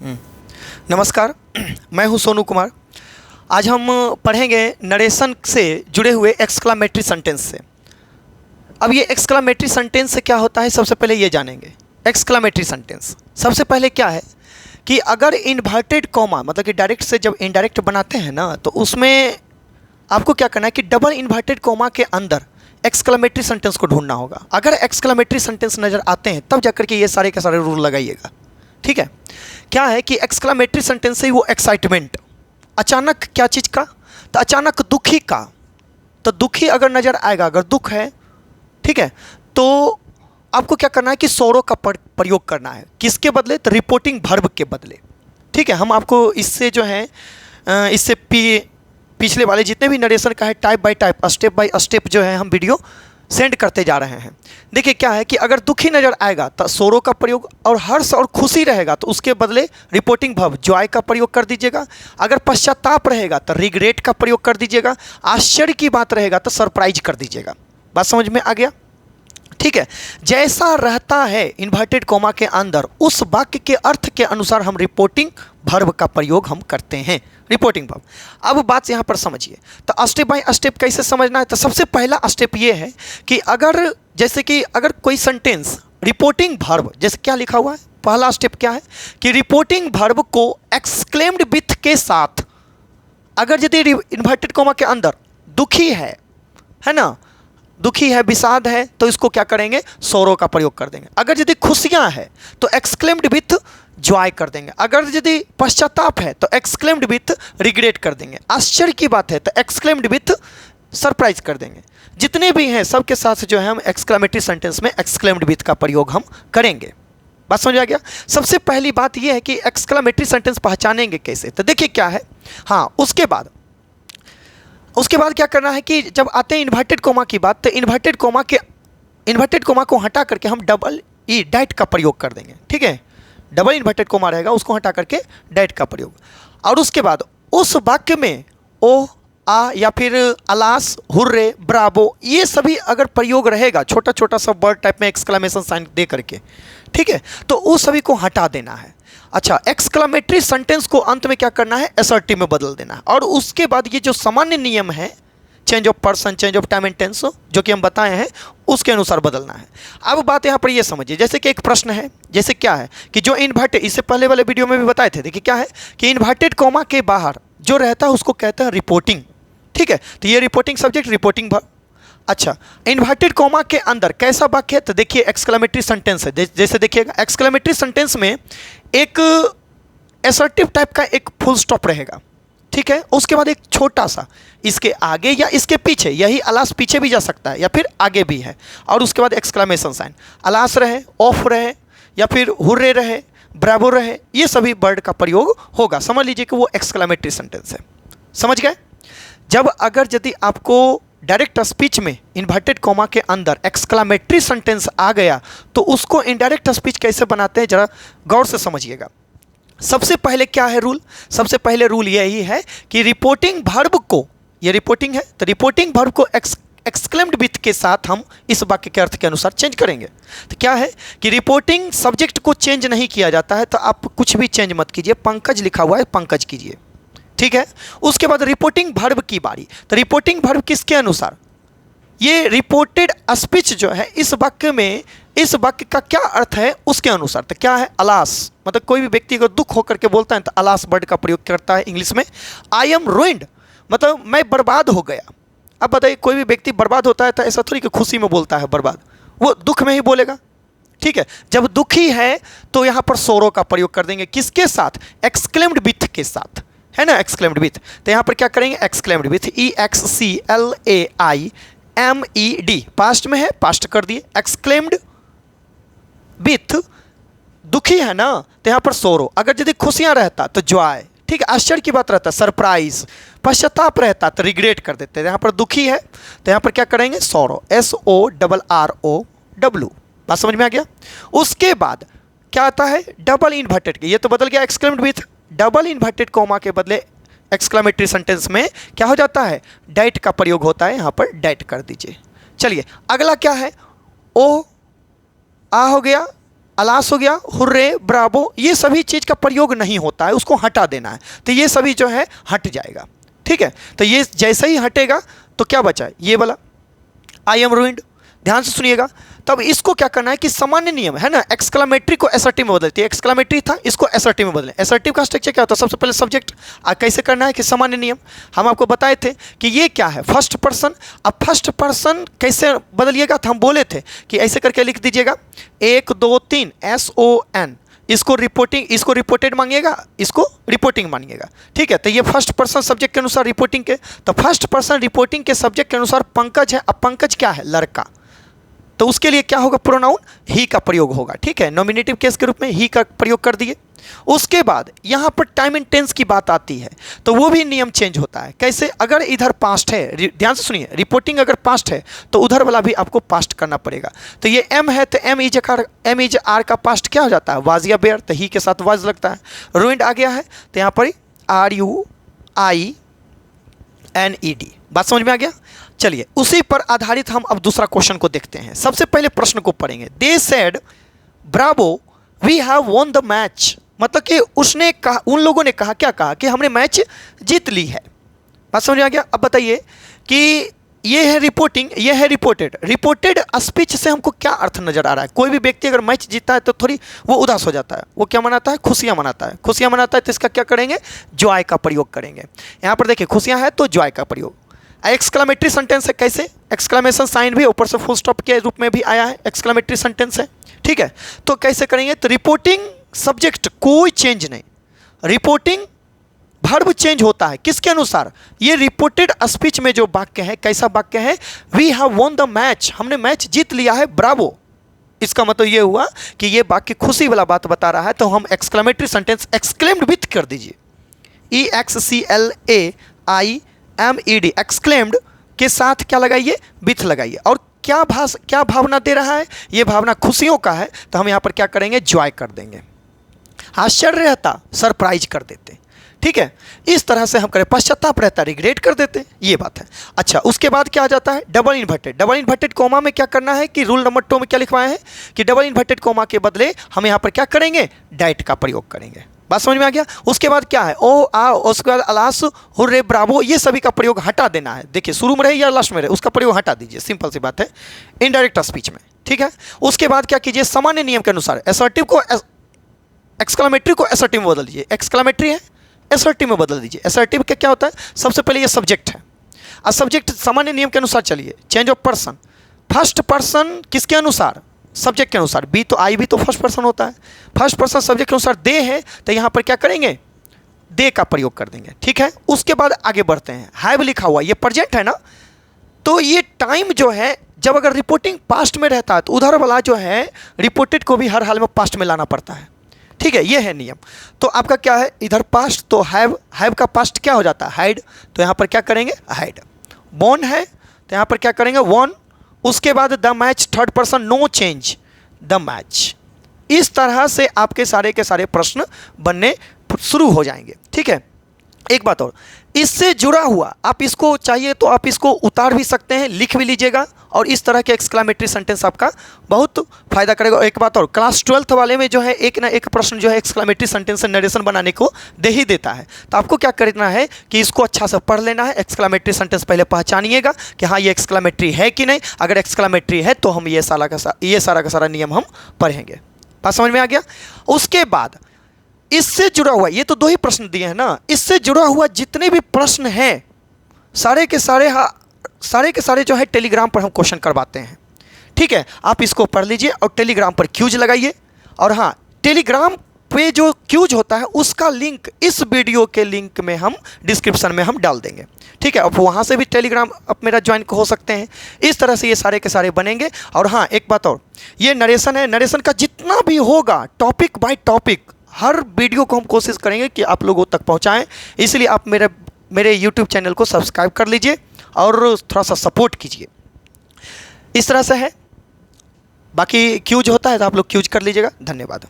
हम्म, नमस्कार। मैं हूं सोनू कुमार। आज हम पढ़ेंगे नरेशन से जुड़े हुए एक्सक्लामेटरी सेंटेंस से। अब ये एक्सक्लामेटरी सेंटेंस से क्या होता है, सबसे पहले ये जानेंगे। एक्सक्लामेटरी सेंटेंस सबसे पहले क्या है कि अगर इन्वर्टेड कॉमा मतलब कि डायरेक्ट से जब इनडायरेक्ट बनाते हैं ना, तो उसमें आपको क्या करना है कि डबल इन्वर्टेड कॉमा के अंदर एक्सक्लामेटरी सेंटेंस को ढूंढना होगा। अगर एक्सक्लामेटरी सेंटेंस नज़र आते हैं तब जाकर के ये सारे के सारे रूल लगाइएगा। ठीक है, क्या है कि एक्सक्लामेटरी सेंटेंस से वो एक्साइटमेंट, अचानक क्या चीज़ का, तो अचानक दुखी का। तो दुखी अगर नज़र आएगा, अगर दुख है, ठीक है, तो आपको क्या करना है कि सोरो का प्रयोग करना है। किसके बदले? तो रिपोर्टिंग वर्ब के बदले। ठीक है, हम आपको इससे जो है इससे पिछले वाले जितने भी नरेशन का है type bye type, step by step जो है हम वीडियो सेंड करते जा रहे हैं। देखिए क्या है कि अगर दुखी नज़र आएगा तो सोरो का प्रयोग, और हर्ष और खुशी रहेगा तो उसके बदले रिपोर्टिंग वर्ब जॉय का प्रयोग कर दीजिएगा। अगर पश्चाताप रहेगा तो रिग्रेट का प्रयोग कर दीजिएगा। आश्चर्य की बात रहेगा तो सरप्राइज कर दीजिएगा। बात समझ में आ गया? ठीक है, जैसा रहता है इन्वर्टेड कॉमा के अंदर उस वाक्य के अर्थ के अनुसार हम रिपोर्टिंग वर्ब का प्रयोग हम करते हैं। Reporting verb. अब बात यहाँ पर समझिए, तो स्टेप बाय स्टेप कैसे समझना है। तो सबसे पहला स्टेप ये है कि अगर जैसे कि अगर कोई सेंटेंस रिपोर्टिंग वर्ब, जैसे क्या लिखा हुआ है, पहला स्टेप क्या है कि रिपोर्टिंग वर्ब को एक्सक्लेम्ड विथ के साथ, अगर यदि इन्वर्टेड कॉमा के अंदर दुखी है ना, दुखी है, विषाद है, तो इसको क्या करेंगे, सोरो का प्रयोग कर देंगे। अगर यदि खुशियां है तो एक्सक्लेम्ड विथ जॉय कर देंगे। अगर यदि पश्चाताप है तो एक्सक्लेम्ड विथ रिग्रेट कर देंगे। आश्चर्य की बात है तो एक्सक्लेम्ड विथ सरप्राइज कर देंगे। जितने भी हैं सबके साथ जो है हम एक्सक्लेमेटरी सेंटेंस में एक्सक्लेम्ड विथ का प्रयोग हम करेंगे। बात समझ आ गया? सबसे पहली बात यह है कि एक्सक्लेमेटरी सेंटेंस पहचानेंगे कैसे। तो देखिए क्या है, हाँ, उसके बाद क्या करना है कि जब आते हैं इन्वर्टेड कोमा की बात, तो इन्वर्टेड कोमा को हटा करके हम डबल ई डैट का प्रयोग कर देंगे। ठीक है, डबल इन्वर्टेड कोमा रहेगा, उसको हटा करके डैट का प्रयोग। और उसके बाद उस वाक्य में ओ, आ या फिर अलास, हुर्रे, ब्रावो, ये सभी अगर प्रयोग रहेगा छोटा छोटा सा वर्ड टाइप में एक्सक्लेमेशन साइन दे करके, ठीक है, तो उस सभी को हटा देना है। अच्छा, एक्सक्लेमेटरी सेंटेंस को अंत में क्या करना है, असर्टिव में बदल देना है। और उसके बाद ये जो सामान्य नियम है, change of person, change of time and tense, जो कि हम बताए हैं, उसके अनुसार बदलना है। अब बात यहाँ पर ये समझिए, जैसे कि एक प्रश्न है, जैसे क्या है कि जो इन्वर्टेड, इससे पहले वाले वीडियो में भी बताए थे। देखिए क्या है कि इन्वर्टेड कॉमा के बाहर जो रहता है उसको कहते हैं रिपोर्टिंग। ठीक है, तो ये रिपोर्टिंग सब्जेक्ट, रिपोर्टिंग वर्ब। अच्छा, इन्वर्टेड कॉमा के अंदर कैसा वाक्य है, तो देखिए एक्सक्लेमेटरी सेंटेंस है। जैसे देखिएगा एक्सक्लेमेटरी सेंटेंस में एक असर्टिव टाइप का एक फुल स्टॉप रहेगा। ठीक है, उसके बाद एक छोटा सा इसके आगे या इसके पीछे, यही अलास पीछे भी जा सकता है या फिर आगे भी है, और उसके बाद एक्सक्लेमेशन साइन, अलास रहे, ऑफ रहे, या फिर हुर्रे रहे, ब्रावो रहे, ये सभी वर्ड का प्रयोग होगा। समझ लीजिए कि वो एक्सक्लेमेटरी सेंटेंस है। समझ गए? जब अगर यदि आपको डायरेक्ट स्पीच में इन्वर्टेड कॉमा के अंदर एक्सक्लेमेटरी सेंटेंस आ गया तो उसको इनडायरेक्ट स्पीच कैसे बनाते हैं, जरा गौर से समझिएगा। सबसे पहले क्या है रूल? सबसे पहले रूल यही है कि रिपोर्टिंग वर्ब को, ये रिपोर्टिंग है, तो रिपोर्टिंग वर्ब को एक्सक्लेम्ड विथ के साथ हम इस वाक्य के अर्थ के अनुसार चेंज करेंगे। तो क्या है कि रिपोर्टिंग सब्जेक्ट को चेंज नहीं किया जाता है, तो आप कुछ भी चेंज मत कीजिए। पंकज लिखा हुआ है, पंकज कीजिए। ठीक है, उसके बाद रिपोर्टिंग वर्ब की बारी। तो रिपोर्टिंग वर्ब किसके अनुसार, ये रिपोर्टेड स्पीच जो है इस वाक्य में, इस वाक्य का क्या अर्थ है उसके अनुसार। तो क्या है, अलास, मतलब कोई भी व्यक्ति अगर दुख होकर के बोलता है तो अलास वर्ड का प्रयोग करता है इंग्लिश में। आई एम रुइंड, मतलब मैं बर्बाद हो गया। अब बताइए, कोई भी व्यक्ति बर्बाद होता है तो ऐसा थोड़ी कि खुशी में बोलता है बर्बाद, वो दुख में ही बोलेगा। ठीक है, जब दुखी है तो यहाँ पर सोरो का प्रयोग कर देंगे। किसके साथ? एक्सक्लेम्ड विथ के साथ, है ना, एक्सक्लेम्ड विथ। तो यहाँ पर क्या करेंगे, एक्सक्लेम्ड विथ, EXCLAIMED, पास्ट में है, पास्ट कर दिए। एक्सक्लेम्ड विथ, दुखी है ना, तो यहाँ पर सोरो। अगर यदि खुशियाँ रहता तो जॉय। ठीक है, आश्चर्य की बात रहता सरप्राइज, पश्चाताप रहता तो रिग्रेट कर देते। यहाँ पर दुखी है तो यहाँ पर क्या करेंगे, सोरो, SORROW। बात समझ में आ गया? उसके बाद क्या आता है, डबल इन्वर्टेड, ये तो बदल गया exclaimed with. Double inverted comma के बदले एक्सक्लेमेटरी सेंटेंस में क्या हो जाता है, डैट का प्रयोग होता है। यहाँ पर डैट कर दीजिए। चलिए अगला क्या है, ओ, आ हो गया, अलास हो गया, हुर्रे, ब्रावो, ये सभी चीज़ का प्रयोग नहीं होता है, उसको हटा देना है। तो ये सभी जो है हट जाएगा, ठीक है। तो ये जैसे ही हटेगा तो क्या बचा, ये वाला आई एम रूइंड। ध्यान से सुनिएगा। तब इसको क्या करना है कि सामान्य नियम है ना, एक्सक्लामेटरी को एसर्टिव में बदलती है। एक्सक्लामेटरी था, इसको एसर्टिव में बदलें। एसर्टिव का स्ट्रक्चर क्या होता है, सबसे पहले सब्जेक्ट कैसे करना है कि सामान्य नियम हम आपको बताए थे कि ये क्या है, फर्स्ट पर्सन। अब फर्स्ट पर्सन कैसे बदलिएगा, तो हम बोले थे कि ऐसे करके लिख दीजिएगा 1 2 3 SON। इसको रिपोर्टिंग, इसको रिपोर्टेड मांगिएगा, इसको रिपोर्टिंग मानिएगा, ठीक है। तो ये फर्स्ट पर्सन सब्जेक्ट के अनुसार रिपोर्टिंग के, तो फर्स्ट पर्सन रिपोर्टिंग के सब्जेक्ट के अनुसार पंकज है। अब पंकज क्या है, लड़का, तो उसके लिए क्या होगा, प्रोनाउन ही का प्रयोग होगा, ठीक है। नॉमिनेटिव केस के रूप में ही का प्रयोग कर दिए। उसके बाद यहाँ पर टाइम एंड टेंस की बात आती है, तो वो भी नियम चेंज होता है। कैसे, अगर इधर पास्ट है, ध्यान से सुनिए, रिपोर्टिंग अगर पास्ट है तो उधर वाला भी आपको पास्ट करना पड़ेगा। तो ये एम है तो एम इज आर का पास्ट क्या हो जाता है, वाज या बेयर, तो ही के साथ वाज लगता है। रूइंड आ गया है तो यहाँ पर RUINED। बात समझ में आ गया। चलिए उसी पर आधारित हम अब दूसरा क्वेश्चन को देखते हैं। सबसे पहले प्रश्न को पढ़ेंगे। They said bravo we have won the match, मतलब कि उसने कहा, उन लोगों ने कहा, क्या कहा कि हमने मैच जीत ली है। बात समझ में आ गया। अब बताइए कि ये है रिपोर्टिंग, ये है रिपोर्टेड। रिपोर्टेड स्पीच से हमको क्या अर्थ नजर आ रहा है, कोई भी व्यक्ति अगर मैच जीतता है तो थोड़ी वो उदास हो जाता है, वो क्या मनाता है, खुशियां मनाता है। खुशियां मनाता है तो इसका क्या करेंगे, जॉय का प्रयोग करेंगे। यहाँ पर देखिए खुशियां है तो जॉय का प्रयोग। एक्सक्लामेटरी सेंटेंस है, कैसे, एक्सक्लामेशन साइन भी ऊपर से फुल स्टॉप के रूप में भी आया है, एक्सक्लामेटरी सेंटेंस है, ठीक है। तो कैसे करेंगे, तो रिपोर्टिंग सब्जेक्ट कोई चेंज नहीं, रिपोर्टिंग वर्ब चेंज होता है किसके अनुसार, ये रिपोर्टेड स्पीच में जो वाक्य है, कैसा वाक्य है, we have won the match, हमने मैच जीत लिया है, ब्रावो। इसका मतलब ये हुआ कि ये वाक्य खुशी वाला बात बता रहा है, तो हम एक्सक्लामेटरी सेंटेंस एक्सक्लेम्ड विथ कर दीजिए, EXCLAIMED, एक्सक्लेम्ड के साथ क्या लगाइए, विथ लगाइए। और क्या भावना दे रहा है, ये भावना खुशियों का है, तो हम यहाँ पर क्या करेंगे, जॉय कर देंगे। आश्चर्य रहता, सरप्राइज कर देते, ठीक है। इस तरह से हम करें। पश्चाताप रहता, रिग्रेट कर देते, ये बात है। अच्छा, उसके बाद क्या आ जाता है, double inverted. Double inverted coma में क्या करना है कि रूल नंबर 2 में क्या लिखवाए हैं कि डबल इन्वर्टेड कोमा के बदले हम यहाँ पर क्या करेंगे, डाइट का प्रयोग करेंगे। बात समझ में आ गया। उसके बाद क्या है, ओ आ, उसके बाद अलास, हुर्रे, ब्रावो, ये सभी का प्रयोग हटा देना है। देखिए शुरू में रहे या लास्ट में रहे, उसका प्रयोग हटा दीजिए, सिंपल सी बात है, इनडायरेक्ट स्पीच में, ठीक है। उसके बाद क्या कीजिए, सामान्य नियम के अनुसार असर्टिव को एक्सक्लामेटरी को असर्टिव में बदल दीजिए। एक्सक्लामेटरी है, असर्टिव में बदल दीजिए। असर्टिव का क्या होता है, सबसे पहले ये सब्जेक्ट है, और सब्जेक्ट सामान्य नियम के अनुसार चलिए, change of person, first person किसके अनुसार, सब्जेक्ट के अनुसार। बी तो आई भी तो फर्स्ट पर्सन होता है, फर्स्ट पर्सन सब्जेक्ट के अनुसार दे है, तो यहाँ पर क्या करेंगे, दे का प्रयोग कर देंगे, ठीक है। उसके बाद आगे बढ़ते हैं। हैव लिखा हुआ, ये प्रेजेंट है ना, तो ये टाइम जो है, जब अगर रिपोर्टिंग पास्ट में रहता है तो उधर वाला जो है रिपोर्टेड को भी हर हाल में पास्ट में लाना पड़ता है, ठीक है। ये है नियम। तो आपका क्या है, इधर पास्ट तो हैव का पास्ट क्या हो जाता है, हाइड, तो यहाँ पर क्या करेंगे, हाइड। बोन है तो यहाँ पर क्या करेंगे, वॉन। उसके बाद the match, third person, no change, the match. इस तरह से आपके सारे के सारे प्रश्न बनने शुरू हो जाएंगे, ठीक है। एक बात और, इससे जुड़ा हुआ आप इसको चाहिए तो आप इसको उतार भी सकते हैं, लिख भी लीजिएगा, और इस तरह के एक्सक्लामेटरी सेंटेंस आपका बहुत फायदा करेगा। एक बात और, क्लास 12th वाले में जो है एक ना एक प्रश्न जो है एक्सक्लामेटरी सेंटेंस से नरेशन बनाने को दे ही देता है। तो आपको क्या करना है कि इसको अच्छा से पढ़ लेना है। एक्सक्लामेटरी सेंटेंस पहले पहचानिएगा कि हाँ ये एक्सक्लामेटरी है कि नहीं, अगर एक्सक्लामेटरी है तो हम ये सारा का सारा नियम हम पढ़ेंगे। बात समझ में आ गया। उसके बाद इससे जुड़ा हुआ, ये तो 2 ही प्रश्न दिए हैं ना, इससे जुड़ा हुआ जितने भी प्रश्न हैं सारे के सारे जो है टेलीग्राम पर हम क्वेश्चन करवाते हैं, ठीक है। आप इसको पढ़ लीजिए और टेलीग्राम पर क्यूज लगाइए। और हाँ, टेलीग्राम पे जो क्यूज होता है उसका लिंक इस वीडियो के लिंक में हम डिस्क्रिप्शन में हम डाल देंगे, ठीक है। अब वहाँ से भी टेलीग्राम आप मेरा ज्वाइन हो सकते हैं। इस तरह से ये सारे के सारे बनेंगे। और हाँ एक बात और, ये नरेशन है, नरेशन का जितना भी होगा topic by topic her video को हम कोशिश करेंगे कि आप लोगों तक पहुँचाएँ। इसलिए आप मेरे यूट्यूब चैनल को सब्सक्राइब कर लीजिए और थोड़ा सा सपोर्ट कीजिए। इस तरह से है, बाकी क्यूज होता है तो आप लोग क्यूज कर लीजिएगा। धन्यवाद।